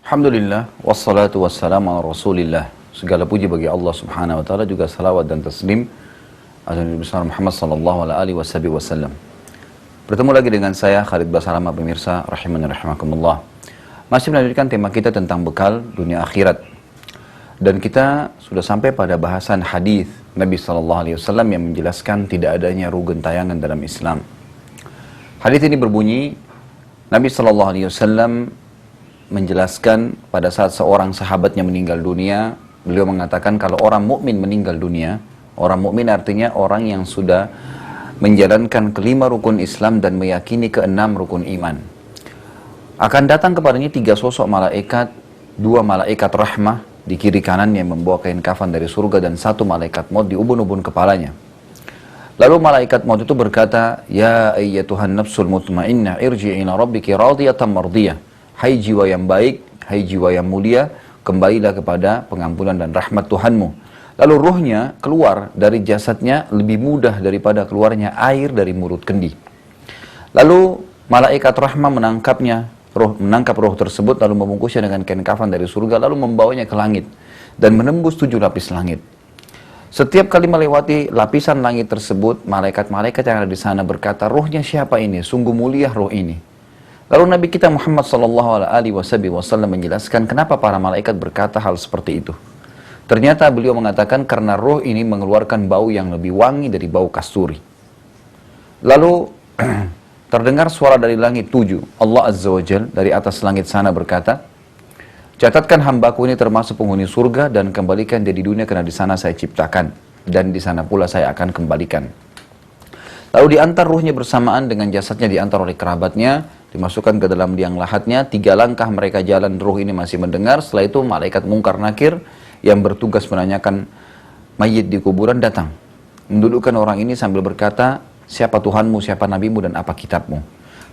Alhamdulillah, wassalatu wassalamu ala rasulillah. Segala puji bagi Allah subhanahu wa ta'ala, juga salawat dan taslim ala Nabi besar Muhammad sallallahu alaihi wasallam. Bertemu lagi dengan saya, Khalid Basarama, pemirsa rahimani rahimakumullah. Masih melanjutkan tema kita tentang bekal dunia akhirat. Dan kita sudah sampai pada bahasan hadis Nabi sallallahu alaihi wasallam yang menjelaskan tidak adanya ruh gentayangan dalam Islam. Hadis ini berbunyi, Nabi sallallahu alaihi wasallam menjelaskan pada saat seorang sahabatnya meninggal dunia, beliau mengatakan kalau orang mukmin meninggal dunia, orang mukmin artinya orang yang sudah menjalankan kelima rukun Islam dan meyakini keenam rukun iman. Akan datang kepadanya 3 sosok malaikat, 2 malaikat rahmah di kiri kanannya membawa kain kafan dari surga dan 1 malaikat maut di ubun-ubun kepalanya. Lalu malaikat maut itu berkata, "Ya ayyatuhan nafsul mutmainnah, irji'i ila rabbiki radiyatan mardiyah." Hai jiwa yang baik, hai jiwa yang mulia, kembalilah kepada pengampunan dan rahmat Tuhanmu. Lalu ruhnya keluar dari jasadnya lebih mudah daripada keluarnya air dari mulut kendi. Lalu malaikat rahmah menangkap roh tersebut, lalu membungkusnya dengan kain kafan dari surga, lalu membawanya ke langit dan menembus 7 lapis langit. Setiap kali melewati lapisan langit tersebut, malaikat-malaikat yang ada di sana berkata, "Ruhnya siapa ini? Sungguh mulia roh ini." Lalu Nabi kita Muhammad SAW menjelaskan kenapa para malaikat berkata hal seperti itu. Ternyata beliau mengatakan karena roh ini mengeluarkan bau yang lebih wangi dari bau kasturi. Lalu terdengar suara dari langit 7. Allah Azza wa Jal dari atas langit sana berkata, "Catatkan hambaku ini termasuk penghuni surga dan kembalikan dia di dunia karena di sana saya ciptakan dan di sana pula saya akan kembalikan." Lalu diantar ruhnya bersamaan dengan jasadnya diantar oleh kerabatnya, dimasukkan ke dalam liang lahatnya. 3 langkah mereka jalan, ruh ini masih mendengar. Setelah itu malaikat mungkar nakir yang bertugas menanyakan mayit di kuburan datang, mendudukkan orang ini sambil berkata, "Siapa Tuhanmu, siapa nabimu, dan apa kitabmu?"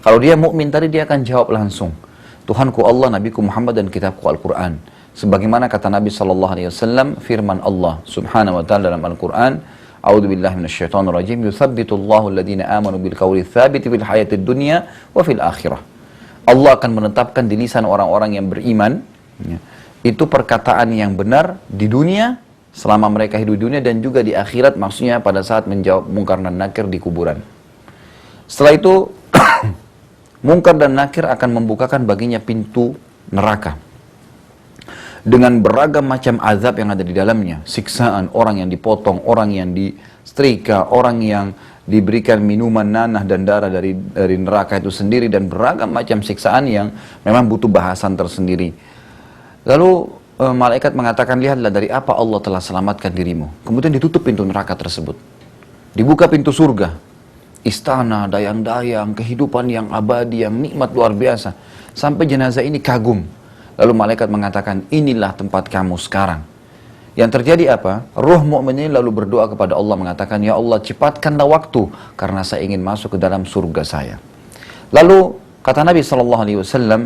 Kalau dia mukmin tadi, dia akan jawab langsung, "Tuhanku Allah, nabiku Muhammad, dan kitabku Al-Quran." Sebagaimana kata Nabi SAW, firman Allah subhanahu wa ta'ala dalam Al-Quran, "A'udzu billahi minasyaitonir rajim, yutsabbitullahu alladziina aamanu bil qawli tsabiti fil hayatid dunya wa fil akhirah." Allah akan menetapkan di lisan orang-orang yang beriman itu perkataan yang benar di dunia selama mereka hidup di dunia, dan juga di akhirat, maksudnya pada saat menjawab mungkar dan nakir di kuburan. Setelah itu mungkar dan nakir akan membukakan baginya pintu neraka dengan beragam macam azab yang ada di dalamnya. Siksaan, orang yang dipotong, orang yang disetrika, orang yang diberikan minuman nanah dan darah dari neraka itu sendiri, dan beragam macam siksaan yang memang butuh bahasan tersendiri. Lalu malaikat mengatakan, "Lihatlah dari apa Allah telah selamatkan dirimu." Kemudian ditutup pintu neraka tersebut. Dibuka pintu surga. Istana, dayang-dayang, kehidupan yang abadi, yang nikmat luar biasa. Sampai jenazah ini kagum. Lalu malaikat mengatakan, "Inilah tempat kamu sekarang." Yang terjadi apa? Ruh mukmin ini lalu berdoa kepada Allah mengatakan, "Ya Allah, cepatkanlah waktu karena saya ingin masuk ke dalam surga saya." Lalu kata Nabi SAW,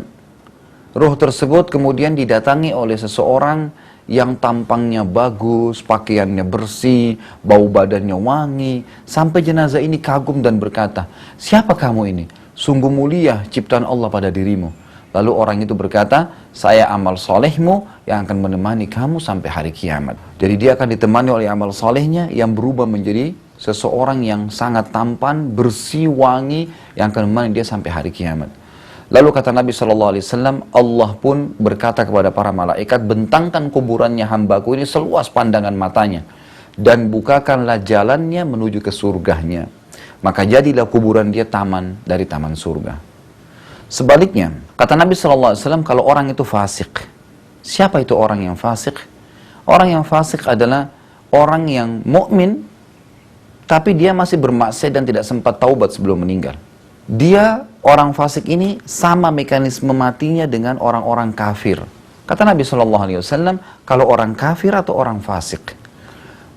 ruh tersebut kemudian didatangi oleh seseorang yang tampangnya bagus, pakaiannya bersih, bau badannya wangi, sampai jenazah ini kagum dan berkata, "Siapa kamu ini? Sungguh mulia ciptaan Allah pada dirimu." Lalu orang itu berkata, "Saya amal solehmu yang akan menemani kamu sampai hari kiamat." Jadi dia akan ditemani oleh amal solehnya yang berubah menjadi seseorang yang sangat tampan, bersih, wangi, yang akan menemani dia sampai hari kiamat. Lalu kata Nabi SAW, Allah pun berkata kepada para malaikat, "Bentangkan kuburannya hambaku ini seluas pandangan matanya, dan bukakanlah jalannya menuju ke surganya. Maka jadilah kuburan dia taman dari taman surga." Sebaliknya, kata Nabi SAW, kalau orang itu fasik. Siapa itu orang yang fasik? Orang yang fasik adalah orang yang mukmin, tapi dia masih bermaksiat dan tidak sempat taubat sebelum meninggal. Dia, orang fasik ini, sama mekanisme matinya dengan orang-orang kafir. Kata Nabi SAW, kalau orang kafir atau orang fasik,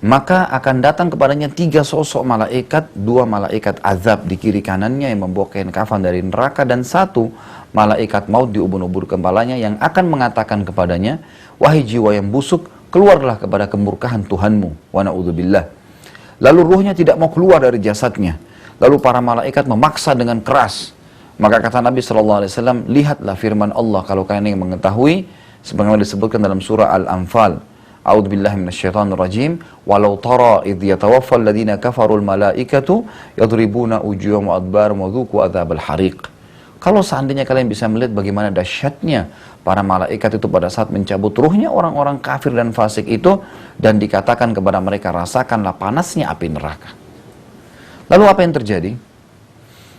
maka akan datang kepadanya 3 sosok malaikat, 2 malaikat azab di kiri kanannya yang membawa kain kafan dari neraka, dan 1 malaikat maut di ubun-ubun kepalanya yang akan mengatakan kepadanya, "Wahai jiwa yang busuk, keluarlah kepada kemurkaan Tuhanmu." Wa na'udzubillah. Lalu ruhnya tidak mau keluar dari jasadnya. Lalu para malaikat memaksa dengan keras. Maka kata Nabi SAW, lihatlah firman Allah kalau kalian ingin mengetahui, sebagaimana disebutkan dalam surah Al-Anfal. A'udzu billahi minasyaitonir rajim. Walau tara idh yatawaffal ladzina kafarul malaikatu yadribuna wujuhahum wa adbarahum wa dzuqu adzabal hariq. Kalau seandainya kalian bisa melihat bagaimana dahsyatnya para malaikat itu pada saat mencabut ruhnya orang-orang kafir dan fasik itu, dan dikatakan kepada mereka, rasakanlah panasnya api neraka. Lalu apa yang terjadi?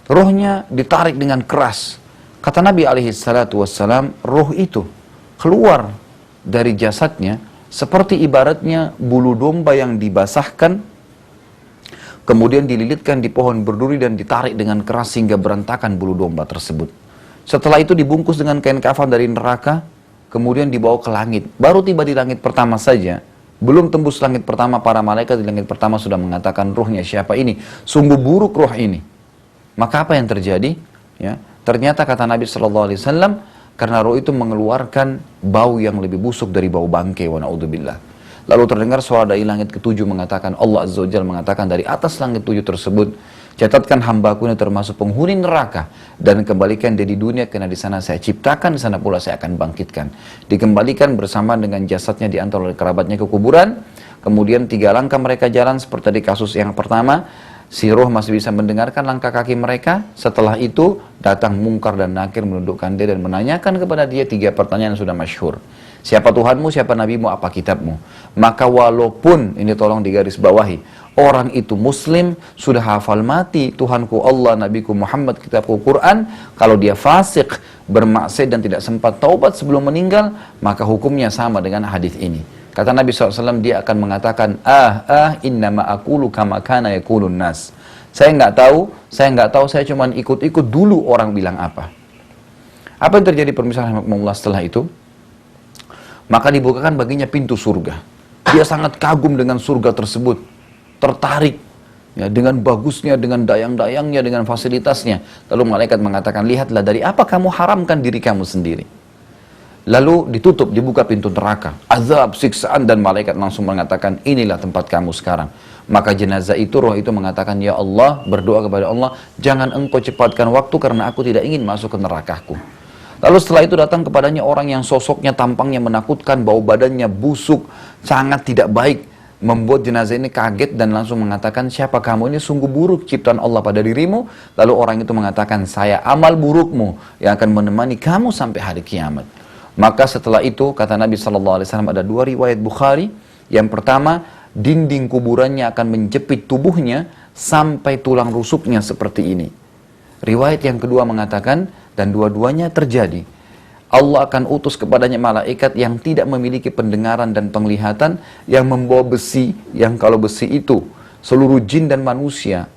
Ruhnya ditarik dengan keras. Kata Nabi SAW, ruh itu keluar dari jasadnya seperti ibaratnya bulu domba yang dibasahkan, kemudian dililitkan di pohon berduri dan ditarik dengan keras sehingga berantakan bulu domba tersebut. Setelah itu dibungkus dengan kain kafan dari neraka, kemudian dibawa ke langit. Baru tiba di langit pertama saja, belum tembus langit pertama, para malaikat di langit pertama sudah mengatakan, ruhnya siapa ini? Sungguh buruk ruh ini. Maka apa yang terjadi? Ya, ternyata kata Nabi SAW, karena roh itu mengeluarkan bau yang lebih busuk dari bau bangkai, wa na'udzubillah. Lalu terdengar suara dari langit ketujuh mengatakan, Allah Azza wa Jalla mengatakan dari atas langit tujuh tersebut, catatkan hambaku ini termasuk penghuni neraka, dan kembalikan dia di dunia, karena di sana saya ciptakan, di sana pula saya akan bangkitkan. Dikembalikan bersama dengan jasadnya diantar oleh kerabatnya ke kuburan. Kemudian 3 langkah mereka jalan seperti di kasus yang pertama. Si roh masih bisa mendengarkan langkah kaki mereka. Setelah itu datang Mungkar dan Nakir menundukkan dia dan menanyakan kepada dia 3 pertanyaan yang sudah masyhur. Siapa Tuhanmu, siapa Nabimu, apa kitabmu? Maka walaupun, ini tolong digaris bawahi, orang itu muslim, sudah hafal mati Tuhanku Allah, Nabiku Muhammad, kitabku Quran, kalau dia fasik, bermaksiat dan tidak sempat taubat sebelum meninggal, maka hukumnya sama dengan hadis ini. Kata Nabi SAW, dia akan mengatakan, innama aqulu kama kana yaqulun nas. Saya nggak tahu, saya cuma ikut-ikut dulu orang bilang apa. Apa yang terjadi permisalan rahimahullah setelah itu? Maka dibukakan baginya pintu surga. Dia sangat kagum dengan surga tersebut, tertarik ya, dengan bagusnya, dengan dayang-dayangnya, dengan fasilitasnya. Lalu malaikat mengatakan, lihatlah dari apa kamu haramkan diri kamu sendiri. Lalu ditutup, dibuka pintu neraka, azab, siksaan, dan malaikat langsung mengatakan, inilah tempat kamu sekarang. Maka jenazah itu, roh itu mengatakan, ya Allah, berdoa kepada Allah, jangan engkau cepatkan waktu karena aku tidak ingin masuk ke nerakaku. Lalu setelah itu datang kepadanya orang yang sosoknya, tampangnya menakutkan, bau badannya busuk, sangat tidak baik, membuat jenazah ini kaget dan langsung mengatakan, siapa kamu ini, sungguh buruk ciptaan Allah pada dirimu. Lalu orang itu mengatakan, saya amal burukmu yang akan menemani kamu sampai hari kiamat. Maka setelah itu, kata Nabi SAW, ada 2 riwayat Bukhari. Yang pertama, dinding kuburannya akan menjepit tubuhnya sampai tulang rusuknya seperti ini. Riwayat yang kedua mengatakan, dan dua-duanya terjadi, Allah akan utus kepadanya malaikat yang tidak memiliki pendengaran dan penglihatan, yang membawa besi, yang kalau besi itu seluruh jin dan manusia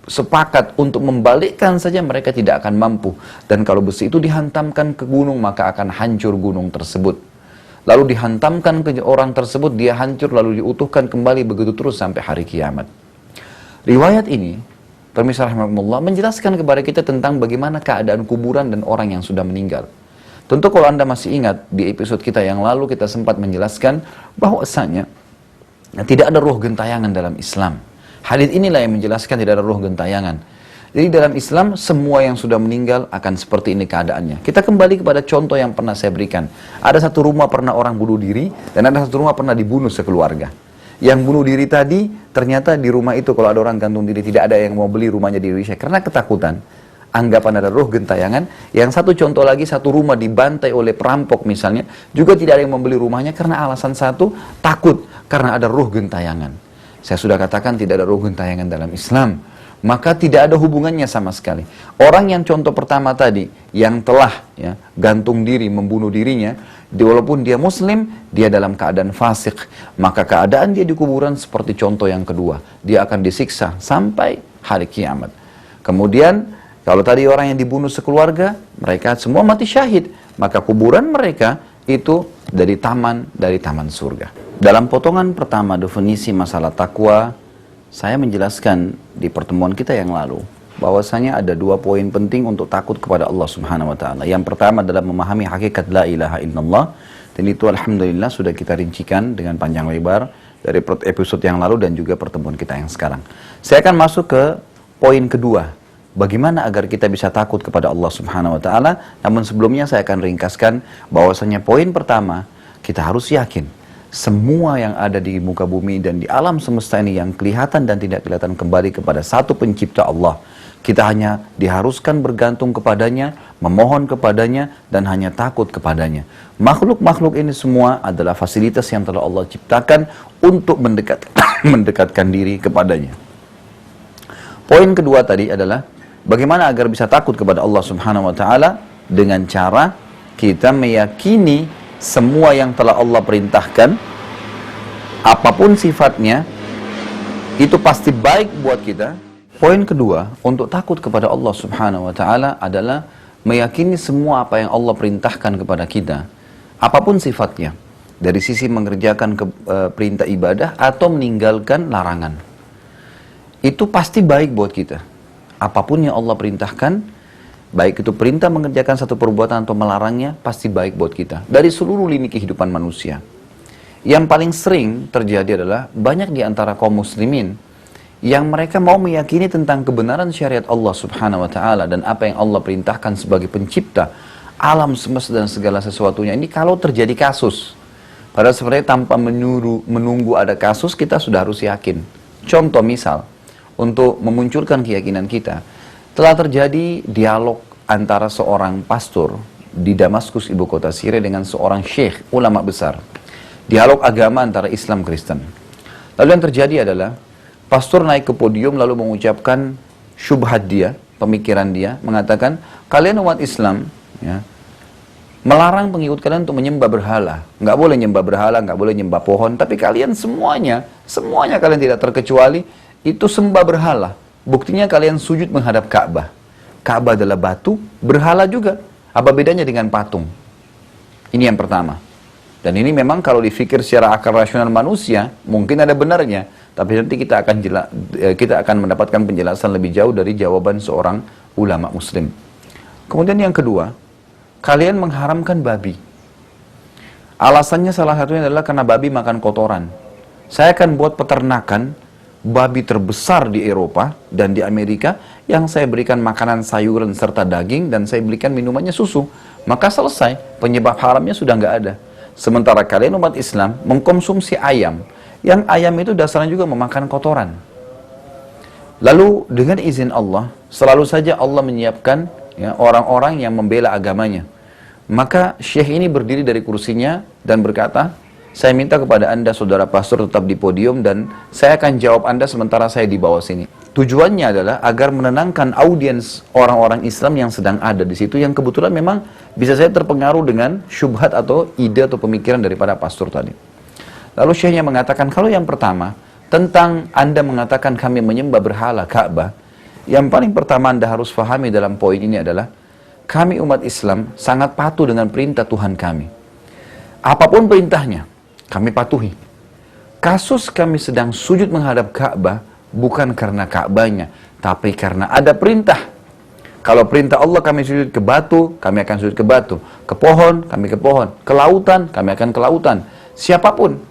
sepakat untuk membalikkan saja mereka tidak akan mampu. Dan kalau besi itu dihantamkan ke gunung, maka akan hancur gunung tersebut. Lalu dihantamkan ke orang tersebut, dia hancur, lalu diutuhkan kembali, begitu terus sampai hari kiamat. Riwayat ini, permisalan rahimahullah, menjelaskan kepada kita tentang bagaimana keadaan kuburan dan orang yang sudah meninggal. Tentu kalau Anda masih ingat, di episode kita yang lalu kita sempat menjelaskan bahwasanya tidak ada ruh gentayangan dalam Islam. Hadits inilah yang menjelaskan tidak ada ruh gentayangan. Jadi dalam Islam semua yang sudah meninggal akan seperti ini keadaannya. Kita kembali kepada contoh yang pernah saya berikan. Ada satu rumah pernah orang bunuh diri, dan ada satu rumah pernah dibunuh sekeluarga. Yang bunuh diri tadi, ternyata di rumah itu kalau ada orang gantung diri, tidak ada yang mau beli rumahnya di Indonesia karena ketakutan. Anggapan ada ruh gentayangan. Yang satu contoh lagi, satu rumah dibantai oleh perampok misalnya, juga tidak ada yang membeli rumahnya karena alasan satu, takut karena ada ruh gentayangan. Saya sudah katakan tidak ada ruh gentayangan dalam Islam. Maka tidak ada hubungannya sama sekali. Orang yang contoh pertama tadi, yang telah gantung diri, membunuh dirinya, walaupun dia muslim, dia dalam keadaan fasik. Maka keadaan dia di kuburan seperti contoh yang kedua. Dia akan disiksa sampai hari kiamat. Kemudian, kalau tadi orang yang dibunuh sekeluarga, mereka semua mati syahid. Maka kuburan mereka itu dari taman surga. Dalam potongan pertama definisi masalah takwa, saya menjelaskan di pertemuan kita yang lalu bahwasanya ada 2 poin penting untuk takut kepada Allah Subhanahu wa taala. Yang pertama adalah memahami hakikat la ilaha illallah, dan itu alhamdulillah sudah kita rincikan dengan panjang lebar dari episode yang lalu dan juga pertemuan kita yang sekarang. Saya akan masuk ke poin kedua, bagaimana agar kita bisa takut kepada Allah Subhanahu wa taala. Namun sebelumnya saya akan ringkaskan bahwasanya poin pertama, kita harus yakin semua yang ada di muka bumi dan di alam semesta ini yang kelihatan dan tidak kelihatan kembali kepada satu pencipta Allah. Kita hanya diharuskan bergantung kepadanya, memohon kepadanya, dan hanya takut kepadanya. Makhluk-makhluk ini semua adalah fasilitas yang telah Allah ciptakan untuk mendekatkan diri kepadanya. Poin kedua tadi adalah bagaimana agar bisa takut kepada Allah Subhanahu wa taala dengan cara kita meyakini semua yang telah Allah perintahkan, apapun sifatnya, itu pasti baik buat kita. Poin kedua, untuk takut kepada Allah Subhanahu wa taala adalah meyakini semua apa yang Allah perintahkan kepada kita, apapun sifatnya, dari sisi mengerjakan perintah ibadah atau meninggalkan larangan. Itu pasti baik buat kita. Apapun yang Allah perintahkan, baik itu perintah mengerjakan satu perbuatan atau melarangnya, pasti baik buat kita. Dari seluruh lini kehidupan manusia. Yang paling sering terjadi adalah banyak di antara kaum muslimin yang mereka mau meyakini tentang kebenaran syariat Allah Subhanahu wa taala dan apa yang Allah perintahkan sebagai pencipta alam semesta dan segala sesuatunya. Ini kalau terjadi kasus. Padahal sebenarnya tanpa menunggu ada kasus, kita sudah harus yakin. Contoh misal, untuk memunculkan keyakinan kita, telah terjadi dialog antara seorang pastor di Damaskus, ibu kota Syria, dengan seorang syekh, ulama besar. Dialog agama antara Islam Kristen. Lalu yang terjadi adalah, pastor naik ke podium lalu mengucapkan syubhat dia, pemikiran dia, mengatakan, kalian umat Islam, ya, melarang pengikut kalian untuk menyembah berhala. Nggak boleh nyembah berhala, nggak boleh nyembah pohon, tapi kalian semuanya kalian tidak terkecuali, itu sembah berhala. Buktinya kalian sujud menghadap Ka'bah. Ka'bah adalah batu, berhala juga. Apa bedanya dengan patung? Ini yang pertama. Dan ini memang kalau difikir secara akal rasional manusia, mungkin ada benarnya. Tapi nanti kita akan mendapatkan penjelasan lebih jauh dari jawaban seorang ulama muslim. Kemudian yang kedua, kalian mengharamkan babi. Alasannya salah satunya adalah karena babi makan kotoran. Saya akan buat peternakan babi terbesar di Eropa dan di Amerika yang saya berikan makanan sayuran serta daging dan saya berikan minumannya susu. Maka selesai, penyebab haramnya sudah nggak ada. Sementara kalian umat Islam mengkonsumsi ayam, yang ayam itu dasarnya juga memakan kotoran. Lalu dengan izin Allah, selalu saja Allah menyiapkan ya, orang-orang yang membela agamanya. Maka syekh ini berdiri dari kursinya dan berkata, saya minta kepada anda saudara pastor tetap di podium dan saya akan jawab anda sementara saya di bawah sini. Tujuannya adalah agar menenangkan audiens orang-orang Islam yang sedang ada di situ, yang kebetulan memang bisa saya terpengaruh dengan syubhat atau ide atau pemikiran daripada pastor tadi. Lalu syekhnya mengatakan, kalau yang pertama, tentang anda mengatakan kami menyembah berhala Ka'bah, yang paling pertama anda harus fahami dalam poin ini adalah, kami umat Islam sangat patuh dengan perintah Tuhan kami. Apapun perintahnya, kami patuhi. Kasus kami sedang sujud menghadap Ka'bah, bukan karena Ka'bahnya, tapi karena ada perintah. Kalau perintah Allah kami sujud ke batu, kami akan sujud ke batu. Ke pohon, kami ke pohon. Ke lautan, kami akan ke lautan. Siapapun.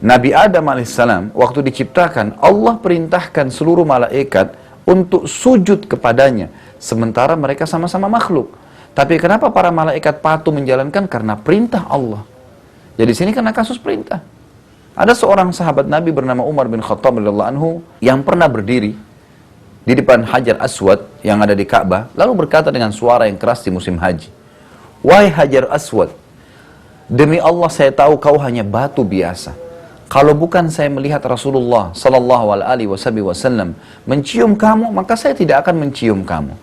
Nabi Adam alaihissalam, waktu diciptakan, Allah perintahkan seluruh malaikat untuk sujud kepadanya. Sementara mereka sama-sama makhluk. Tapi kenapa para malaikat patuh menjalankan? Karena perintah Allah. Jadi sini karena kasus perintah. Ada seorang sahabat Nabi bernama Umar bin Khattab radhiyallahu anhu yang pernah berdiri di depan Hajar Aswad yang ada di Ka'bah, lalu berkata dengan suara yang keras di musim haji, wahai Hajar Aswad, demi Allah saya tahu kau hanya batu biasa. Kalau bukan saya melihat Rasulullah sallallahu alaihi wasallam mencium kamu, maka saya tidak akan mencium kamu.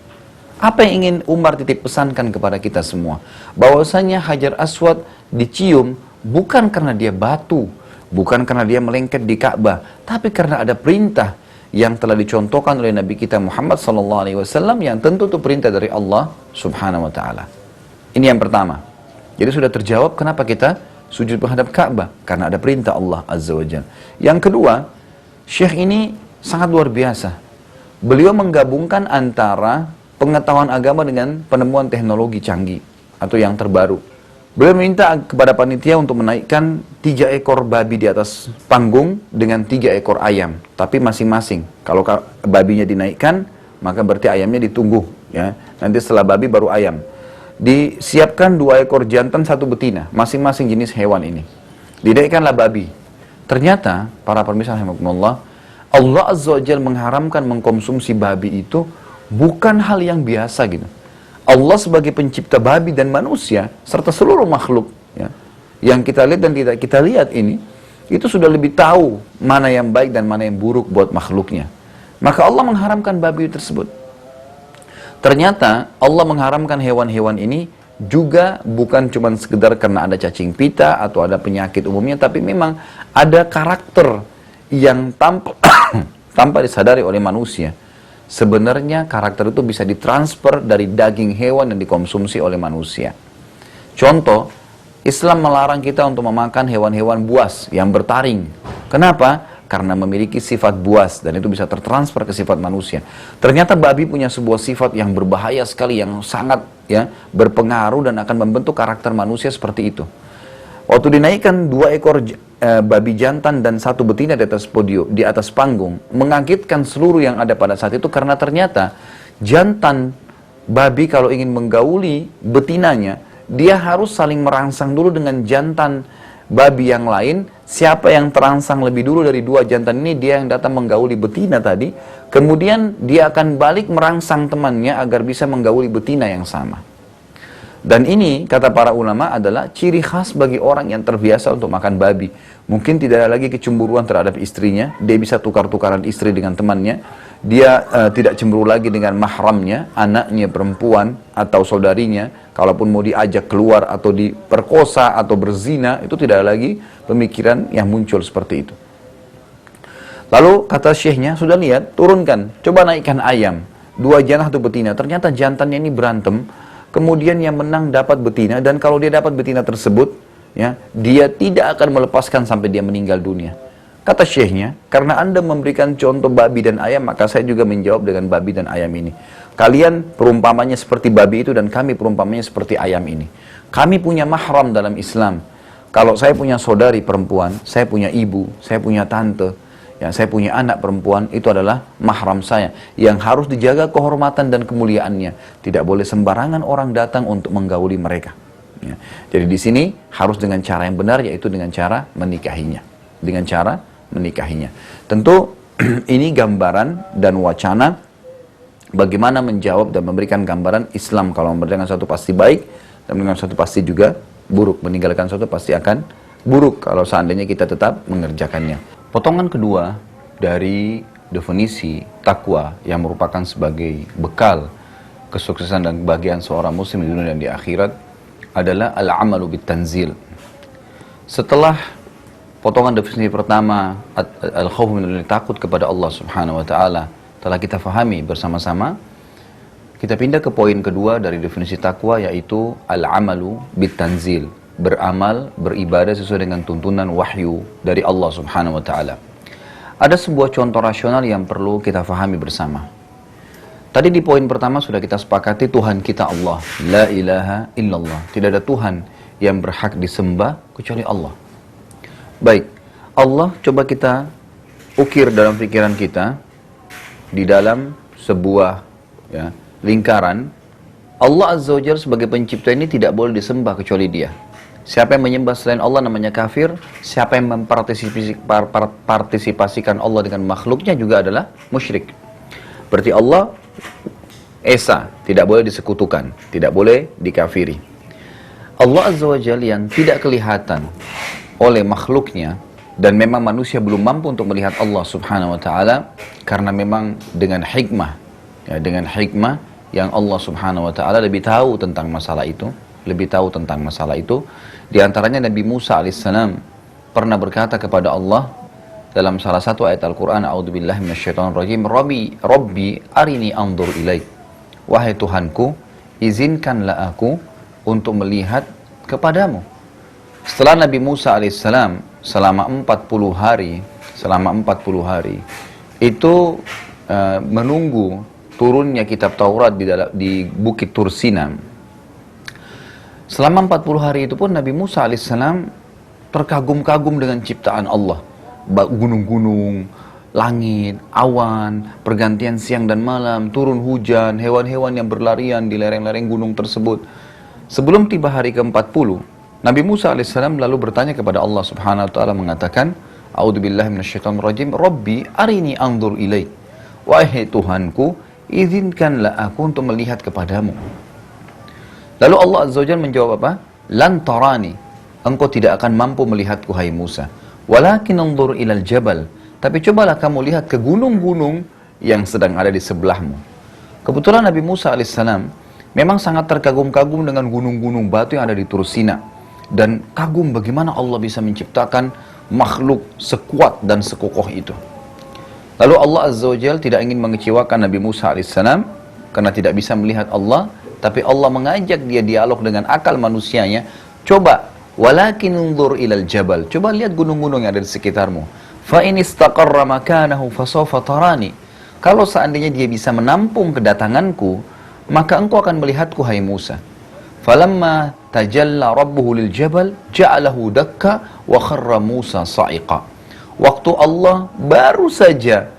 Apa yang ingin Umar titip pesankan kepada kita semua? Bahwasanya Hajar Aswad dicium bukan karena dia batu, bukan karena dia melengket di Ka'bah, tapi karena ada perintah yang telah dicontohkan oleh Nabi kita Muhammad SAW, yang tentu itu perintah dari Allah Subhanahu Wa Taala. Ini yang pertama. Jadi sudah terjawab kenapa kita sujud menghadap Ka'bah, karena ada perintah Allah Azza wa Jalla. Yang kedua, Syekh ini sangat luar biasa. Beliau menggabungkan antara pengetahuan agama dengan penemuan teknologi canggih atau yang terbaru. Beliau minta kepada panitia untuk menaikkan 3 ekor babi di atas panggung dengan 3 ekor ayam. Tapi masing-masing. Kalau babinya dinaikkan, maka berarti ayamnya ditunggu. Ya. Nanti setelah babi baru ayam. Disiapkan 2 ekor jantan, 1 betina, masing-masing jenis hewan ini. Dinaikkanlah babi. Ternyata, para pemirsa rahimakumullah, Allah Azza wa Jalla mengharamkan mengkonsumsi babi itu bukan hal yang biasa gitu. Allah sebagai pencipta babi dan manusia, serta seluruh makhluk, ya, yang kita lihat dan tidak kita lihat ini, itu sudah lebih tahu mana yang baik dan mana yang buruk buat makhluknya. Maka Allah mengharamkan babi tersebut. Ternyata Allah mengharamkan hewan-hewan ini juga bukan cuma sekedar karena ada cacing pita atau ada penyakit umumnya, tapi memang ada karakter yang tanpa disadari oleh manusia. Sebenarnya karakter itu bisa ditransfer dari daging hewan yang dikonsumsi oleh manusia. Contoh, Islam melarang kita untuk memakan hewan-hewan buas yang bertaring. Kenapa? Karena memiliki sifat buas dan itu bisa tertransfer ke sifat manusia. Ternyata babi punya sebuah sifat yang berbahaya sekali, yang sangat berpengaruh dan akan membentuk karakter manusia seperti itu. Waktu dinaikkan 2 ekor babi jantan dan 1 betina di atas podium, di atas panggung, mengagetkan seluruh yang ada pada saat itu karena ternyata jantan babi kalau ingin menggauli betinanya, dia harus saling merangsang dulu dengan jantan babi yang lain. Siapa yang terangsang lebih dulu dari 2 jantan ini, dia yang datang menggauli betina tadi. Kemudian dia akan balik merangsang temannya agar bisa menggauli betina yang sama. Dan ini, kata para ulama, adalah ciri khas bagi orang yang terbiasa untuk makan babi. Mungkin tidak ada lagi kecemburuan terhadap istrinya, dia bisa tukar-tukaran istri dengan temannya. Dia tidak cemburu lagi dengan mahramnya, anaknya perempuan atau saudarinya. Kalaupun mau diajak keluar atau diperkosa atau berzina, itu tidak ada lagi pemikiran yang muncul seperti itu. Lalu kata syekhnya, sudah lihat, turunkan, coba naikkan ayam. 2 jantan 1 betina, ternyata jantannya ini berantem. Kemudian yang menang dapat betina, dan kalau dia dapat betina tersebut, ya, dia tidak akan melepaskan sampai dia meninggal dunia. Kata syekhnya, karena Anda memberikan contoh babi dan ayam, maka saya juga menjawab dengan babi dan ayam ini. Kalian perumpamannya seperti babi itu dan kami perumpamannya seperti ayam ini. Kami punya mahram dalam Islam. Kalau saya punya saudari perempuan, saya punya ibu, saya punya tante, ya, saya punya anak perempuan, itu adalah mahram saya yang harus dijaga kehormatan dan kemuliaannya. Tidak boleh sembarangan orang datang untuk menggauli mereka. Ya. Jadi di sini harus dengan cara yang benar, yaitu dengan cara menikahinya. Dengan cara menikahinya. Tentu ini gambaran dan wacana bagaimana menjawab dan memberikan gambaran Islam. Kalau memberikan satu pasti baik dan meninggalkan satu pasti juga buruk. Meninggalkan satu pasti akan buruk kalau seandainya kita tetap mengerjakannya. Potongan kedua dari definisi takwa yang merupakan sebagai bekal kesuksesan dan kebahagiaan seorang muslim di dunia dan di akhirat adalah al-amalu bit-tanzil. Setelah potongan definisi pertama, al-khawf minallah, takut kepada Allah Subhanahu wa taala, telah kita fahami bersama-sama, kita pindah ke poin kedua dari definisi takwa, yaitu al-amalu bit-tanzil, beramal, beribadah sesuai dengan tuntunan wahyu dari Allah Subhanahu wa taala. Ada sebuah contoh rasional yang perlu kita fahami bersama. Tadi di poin pertama sudah kita sepakati Tuhan kita Allah, la ilaha illallah, tidak ada Tuhan yang berhak disembah kecuali Allah. Baik, Allah coba kita ukir dalam pikiran kita, di dalam sebuah lingkaran. Allah Azza wa Jalla sebagai pencipta ini tidak boleh disembah kecuali Dia. Siapa yang menyembah selain Allah namanya kafir. Siapa yang mempartisipasikan Allah dengan makhluknya juga adalah musyrik. Berarti Allah Esa, tidak boleh disekutukan, tidak boleh dikafiri. Allah Azza wa Jalla yang tidak kelihatan oleh makhluknya, dan memang manusia belum mampu untuk melihat Allah Subhanahu wa taala karena memang dengan hikmah, dengan hikmah yang Allah Subhanahu wa taala lebih tahu tentang masalah itu, lebih tahu tentang masalah itu. Di antaranya Nabi Musa alaihissalam pernah berkata kepada Allah dalam salah satu ayat Al-Qur'an, a'udzubillahi minasyaitonirrajim, Rabbi arini anzur ilaik. Wahai Tuhanku, izinkanlah aku untuk melihat kepadamu. Setelah Nabi Musa alaihissalam selama 40 hari itu menunggu turunnya kitab Taurat di Bukit Tursina. Selama 40 hari itu pun Nabi Musa alaihissalam terkagum-kagum dengan ciptaan Allah. Gunung-gunung, langit, awan, pergantian siang dan malam, turun hujan, hewan-hewan yang berlarian di lereng-lereng gunung tersebut. Sebelum tiba hari ke-40, Nabi Musa alaihissalam lalu bertanya kepada Allah subhanahu wa ta'ala mengatakan, A'udzubillahi minasyaitonirrajim, Rabbi arini anzur ilaik. Wahai Tuhanku, izinkanlah aku untuk melihat kepadamu. Lalu Allah Azza wa Jalla menjawab apa? Lan tarani, engkau tidak akan mampu melihatku hai Musa. Walakin anzur ilal jabal, tapi cobalah kamu lihat ke gunung-gunung yang sedang ada di sebelahmu. Kebetulan Nabi Musa alaihissalam memang sangat terkagum-kagum dengan gunung-gunung batu yang ada di Tur Sina, dan kagum bagaimana Allah bisa menciptakan makhluk sekuat dan sekokoh itu. Lalu Allah Azza wa Jalla tidak ingin mengecewakan Nabi Musa alaihissalam karena tidak bisa melihat Allah, tapi Allah mengajak dia dialog dengan akal manusianya. Coba, walakin unzur ilal jabal, coba lihat gunung-gunung yang ada di sekitarmu. Fa in istaqarra makanahu fasawfa tarani. Kalau seandainya dia bisa menampung kedatanganku, maka engkau akan melihatku hai Musa. Falamma tajalla rabbuhu lil jabal ja'alahu dakka wa kharra Musa sa'iqa. Waktu Allah baru saja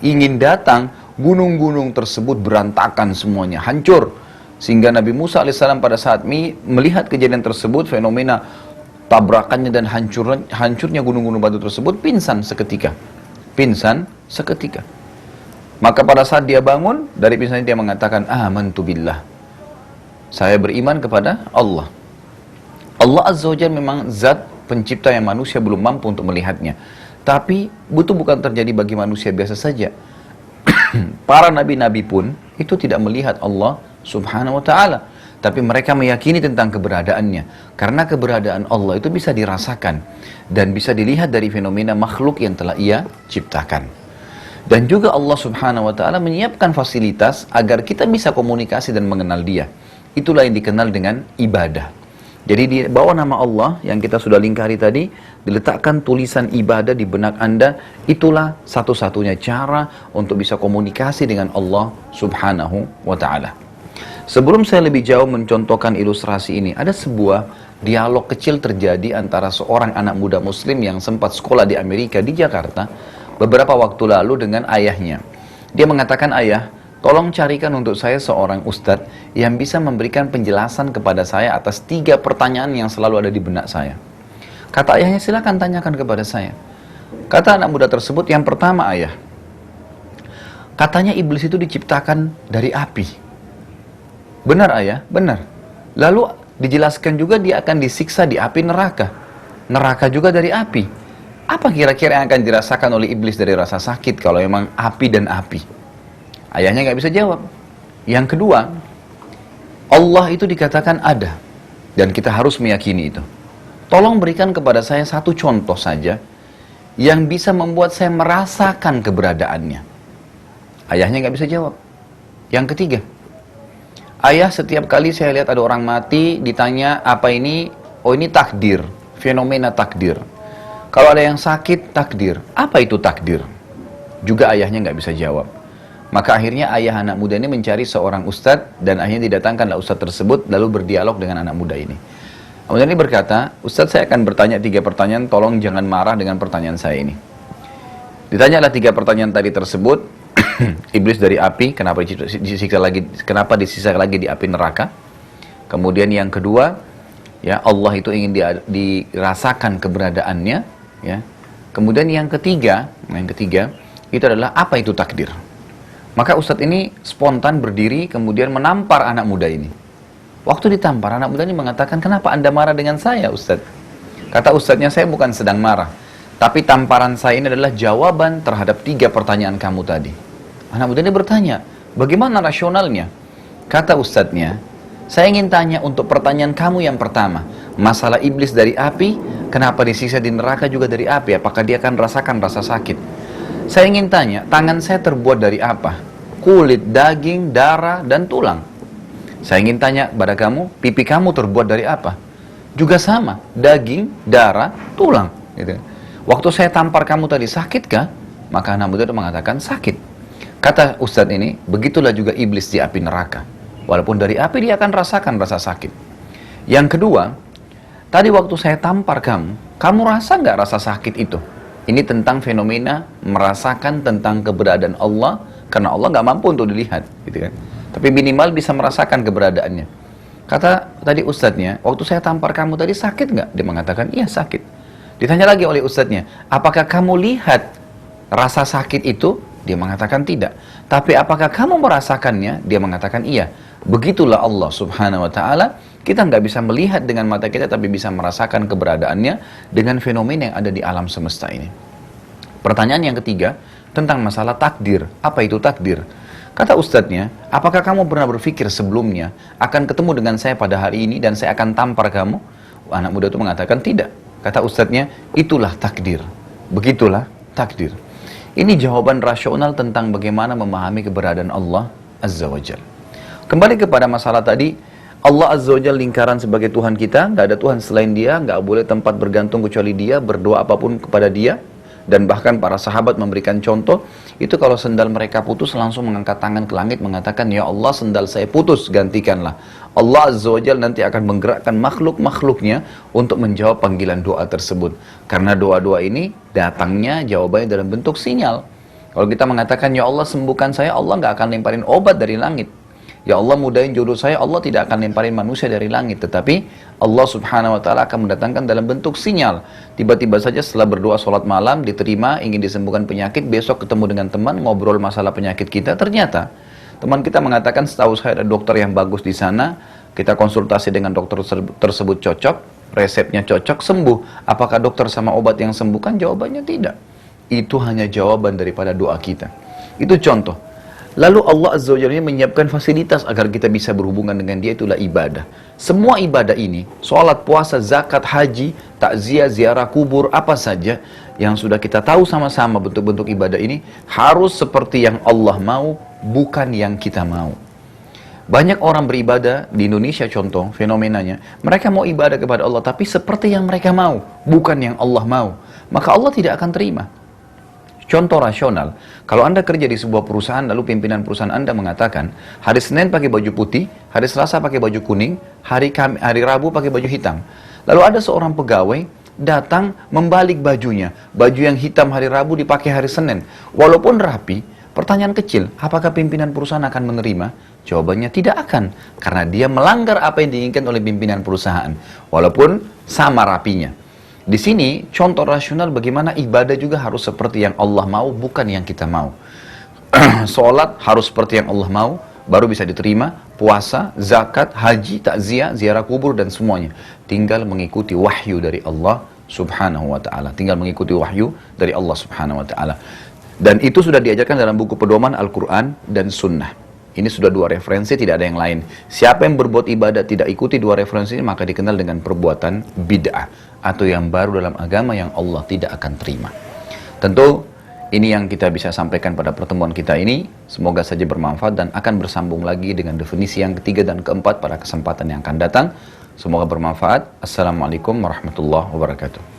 ingin datang, gunung-gunung tersebut berantakan semuanya, hancur. Sehingga Nabi Musa alaihissalam pada saat melihat kejadian tersebut, fenomena tabrakannya dan hancurnya gunung-gunung batu tersebut, pingsan seketika. Pingsan seketika. Maka pada saat dia bangun, dari pingsan dia mengatakan, amantu billah. Saya beriman kepada Allah. Allah Azza wa Jalla memang zat pencipta yang manusia belum mampu untuk melihatnya. Tapi itu bukan terjadi bagi manusia biasa saja. Para nabi-nabi pun itu tidak melihat Allah subhanahu wa ta'ala. Tapi mereka meyakini tentang keberadaannya. Karena keberadaan Allah itu bisa dirasakan. Dan bisa dilihat dari fenomena makhluk yang telah ia ciptakan. Dan juga Allah subhanahu wa ta'ala menyiapkan fasilitas agar kita bisa komunikasi dan mengenal dia. Itulah yang dikenal dengan ibadah. Jadi di bawah nama Allah yang kita sudah lingkari tadi, diletakkan tulisan ibadah di benak Anda. Itulah satu-satunya cara untuk bisa komunikasi dengan Allah subhanahu wa ta'ala. Sebelum saya lebih jauh mencontohkan ilustrasi ini, ada sebuah dialog kecil terjadi antara seorang anak muda muslim yang sempat sekolah di Amerika, di Jakarta, beberapa waktu lalu dengan ayahnya. Dia mengatakan, ayah, tolong carikan untuk saya seorang ustadz yang bisa memberikan penjelasan kepada saya atas 3 pertanyaan yang selalu ada di benak saya. Kata ayahnya, silakan tanyakan kepada saya. Kata anak muda tersebut, yang pertama ayah, katanya iblis itu diciptakan dari api. Benar ayah? Benar. Lalu dijelaskan juga dia akan disiksa di api neraka. Neraka juga dari api. Apa kira-kira yang akan dirasakan oleh iblis dari rasa sakit kalau memang api dan api? Ayahnya nggak bisa jawab. Yang kedua, Allah itu dikatakan ada. Dan kita harus meyakini itu. Tolong berikan kepada saya satu contoh saja yang bisa membuat saya merasakan keberadaannya. Ayahnya nggak bisa jawab. Yang ketiga, ayah, setiap kali saya lihat ada orang mati, ditanya apa ini? Oh, ini takdir, fenomena takdir. Kalau ada yang sakit, takdir. Apa itu takdir? Juga ayahnya nggak bisa jawab. Maka akhirnya ayah anak muda ini mencari seorang ustadz, dan akhirnya didatangkanlah ustadz tersebut, lalu berdialog dengan anak muda ini. Anak muda ini berkata, ustadz, saya akan bertanya 3 pertanyaan, tolong jangan marah dengan pertanyaan saya ini. Ditanyalah 3 pertanyaan tadi tersebut. Iblis dari api, kenapa disiksa lagi di api neraka? Kemudian yang kedua, ya, Allah itu ingin dirasakan keberadaannya, ya. Kemudian yang ketiga itu adalah apa itu takdir? Maka ustadz ini spontan berdiri, kemudian menampar anak muda ini. Waktu ditampar, anak muda ini mengatakan, kenapa anda marah dengan saya ustadz? Kata ustadznya, saya bukan sedang marah, tapi tamparan saya ini adalah jawaban terhadap 3 pertanyaan kamu tadi. Anak muda ini bertanya, bagaimana rasionalnya? Kata ustadznya, saya ingin tanya untuk pertanyaan kamu yang pertama, masalah iblis dari api, kenapa disiksa di neraka juga dari api? Apakah dia akan rasakan rasa sakit? Saya ingin tanya, tangan saya terbuat dari apa? Kulit, daging, darah, dan tulang. Saya ingin tanya pada kamu, pipi kamu terbuat dari apa? Juga sama, daging, darah, tulang. Gitu. Waktu saya tampar kamu tadi, sakitkah? Maka anak muda itu mengatakan, sakit. Kata ustadz ini, begitulah juga iblis di api neraka. Walaupun dari api dia akan rasakan rasa sakit. Yang kedua, tadi waktu saya tampar kamu rasa nggak rasa sakit itu? Ini tentang fenomena merasakan tentang keberadaan Allah, karena Allah nggak mampu untuk dilihat, gitu kan. Tapi minimal bisa merasakan keberadaannya. Kata tadi ustadznya, waktu saya tampar kamu tadi sakit nggak? Dia mengatakan, iya sakit. Ditanya lagi oleh ustadznya, apakah kamu lihat rasa sakit itu? Dia mengatakan tidak. Tapi apakah kamu merasakannya? Dia mengatakan iya. Begitulah Allah subhanahu wa ta'ala. Kita nggak bisa melihat dengan mata kita, tapi bisa merasakan keberadaannya dengan fenomena yang ada di alam semesta ini. Pertanyaan yang ketiga, tentang masalah takdir. Apa itu takdir? Kata ustadznya, apakah kamu pernah berpikir sebelumnya akan ketemu dengan saya pada hari ini dan saya akan tampar kamu? Anak muda itu mengatakan tidak. Kata ustadznya, itulah takdir. Begitulah takdir. Ini jawaban rasional tentang bagaimana memahami keberadaan Allah Azza wa Jalla. Kembali kepada masalah tadi, Allah Azza wa Jalla lingkaran sebagai Tuhan kita, nggak ada Tuhan selain Dia, nggak boleh tempat bergantung kecuali Dia, berdoa apapun kepada Dia, dan bahkan para sahabat memberikan contoh, itu kalau sendal mereka putus langsung mengangkat tangan ke langit mengatakan, ya Allah sendal saya putus, gantikanlah. Allah Azza wa Jalla nanti akan menggerakkan makhluk-makhluknya untuk menjawab panggilan doa tersebut. Karena doa-doa ini datangnya jawabannya dalam bentuk sinyal. Kalau kita mengatakan, ya Allah sembuhkan saya, Allah nggak akan lemparin obat dari langit. Ya Allah mudahin jodoh saya, Allah tidak akan lemparin manusia dari langit. Tetapi Allah subhanahu wa ta'ala akan mendatangkan dalam bentuk sinyal. Tiba-tiba saja setelah berdoa sholat malam, diterima, ingin disembuhkan penyakit, besok ketemu dengan teman, ngobrol masalah penyakit kita, ternyata teman kita mengatakan, setahu saya ada dokter yang bagus di sana, kita konsultasi dengan dokter tersebut cocok, resepnya cocok, sembuh. Apakah dokter sama obat yang sembuhkan? Jawabannya tidak. Itu hanya jawaban daripada doa kita. Itu contoh. Lalu Allah Azza wa Jalla menyiapkan fasilitas agar kita bisa berhubungan dengan Dia, itulah ibadah. Semua ibadah ini, sholat, puasa, zakat, haji, takziah, ziarah kubur, apa saja yang sudah kita tahu sama-sama bentuk-bentuk ibadah ini, harus seperti yang Allah mau, bukan yang kita mau. Banyak orang beribadah di Indonesia, contoh fenomenanya, mereka mau ibadah kepada Allah tapi seperti yang mereka mau, bukan yang Allah mau, maka Allah tidak akan terima. Contoh rasional, kalau Anda kerja di sebuah perusahaan lalu pimpinan perusahaan Anda mengatakan hari Senin pakai baju putih, hari Selasa pakai baju kuning, hari Rabu pakai baju hitam. Lalu ada seorang pegawai datang membalik bajunya, baju yang hitam hari Rabu dipakai hari Senin. Walaupun rapi, pertanyaan kecil, apakah pimpinan perusahaan akan menerima? Jawabannya tidak akan, karena dia melanggar apa yang diinginkan oleh pimpinan perusahaan, walaupun sama rapinya. Di sini contoh rasional bagaimana ibadah juga harus seperti yang Allah mau, bukan yang kita mau. Sholat harus seperti yang Allah mau, baru bisa diterima. Puasa, zakat, haji, takziah, ziarah kubur dan semuanya. Tinggal mengikuti wahyu dari Allah subhanahu wa ta'ala. Tinggal mengikuti wahyu dari Allah subhanahu wa ta'ala. Dan itu sudah diajarkan dalam buku pedoman Al-Quran dan Sunnah. Ini sudah dua referensi, tidak ada yang lain. Siapa yang berbuat ibadah tidak ikuti dua referensi ini, maka dikenal dengan perbuatan bid'ah. Atau yang baru dalam agama yang Allah tidak akan terima. Tentu ini yang kita bisa sampaikan pada pertemuan kita ini. Semoga saja bermanfaat dan akan bersambung lagi dengan definisi yang ketiga dan keempat pada kesempatan yang akan datang. Semoga bermanfaat. Assalamualaikum warahmatullahi wabarakatuh.